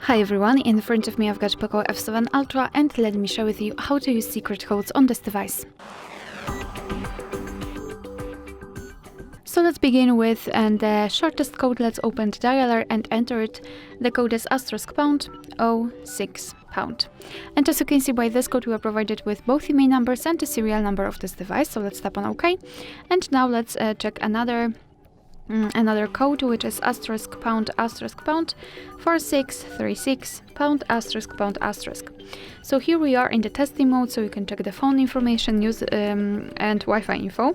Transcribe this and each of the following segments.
Hi everyone, in front of me I've got POCO F7 Ultra and let me share with you how to use secret codes on this device. So let's begin with the shortest code. Let's open the dialer and enter it. The code is *#06#. And as you can see by this code we are provided with both IMEI numbers and the serial number of this device. So let's tap on OK. And now let's check another code, which is *4636##. So here we are in the testing mode, so you can check the phone information, use and Wi-Fi info.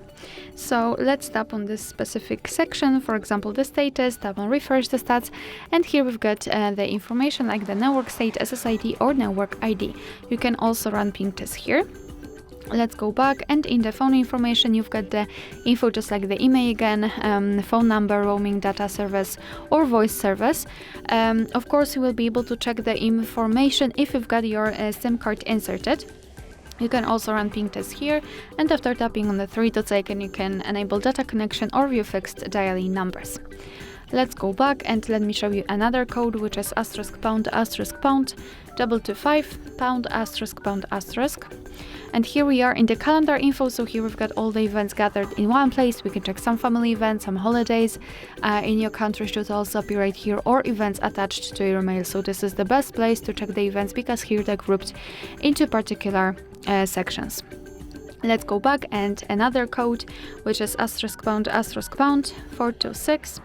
So let's tap on this specific section, for example the status, tap on refresh the stats, and here we've got the information like the network state, SSID or network ID. You can also run ping tests here. Let's go back, and in the phone information you've got the info just like the IMEI again, phone number, roaming data service or voice service. Of course you will be able to check the information if you've got your SIM card inserted. You can also run ping tests here, and after tapping on the three dots icon you can enable data connection or view fixed dialing numbers. Let's go back and let me show you another code, which is *##225###. And here we are in the calendar info, so here we've got all the events gathered in one place. We can check some family events, some holidays in your country should also appear right here, or events attached to your mail. So this is the best place to check the events because here they're grouped into particular sections. Let's go back, and another code, which is *##426###.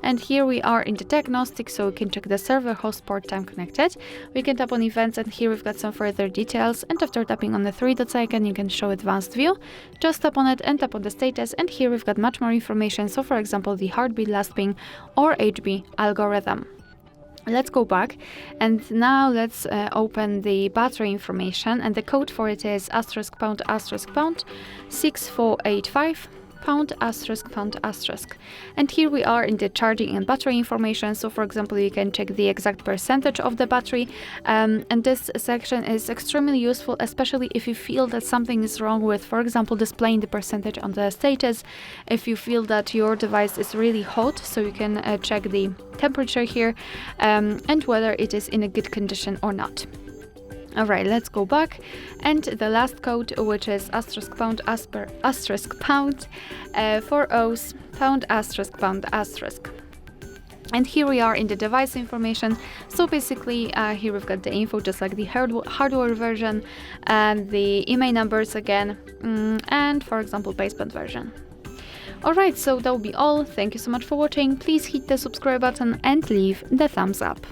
And here we are in the Diagnostic, so we can check the server, host, port, time connected. We can tap on events, and here we've got some further details, and after tapping on the three dots icon you can show advanced view. Just tap on it and tap on the status, and here we've got much more information, so for example the heartbeat, last ping or HB algorithm. Let's go back, and now let's open the battery information, and the code for it is *##6485###. And here we are in the charging and battery information. So for example you can check the exact percentage of the battery, and this section is extremely useful, especially if you feel that something is wrong with, for example, displaying the percentage on the status. If you feel that your device is really hot, so you can check the temperature here and whether it is in a good condition or not. Alright, let's go back, and the last code, which is *##4Os###. And here we are in the device information. So basically here we've got the info just like the hardware version and the IMEI numbers again, and for example baseband version. Alright, so that will be all. Thank you so much for watching. Please hit the subscribe button and leave the thumbs up.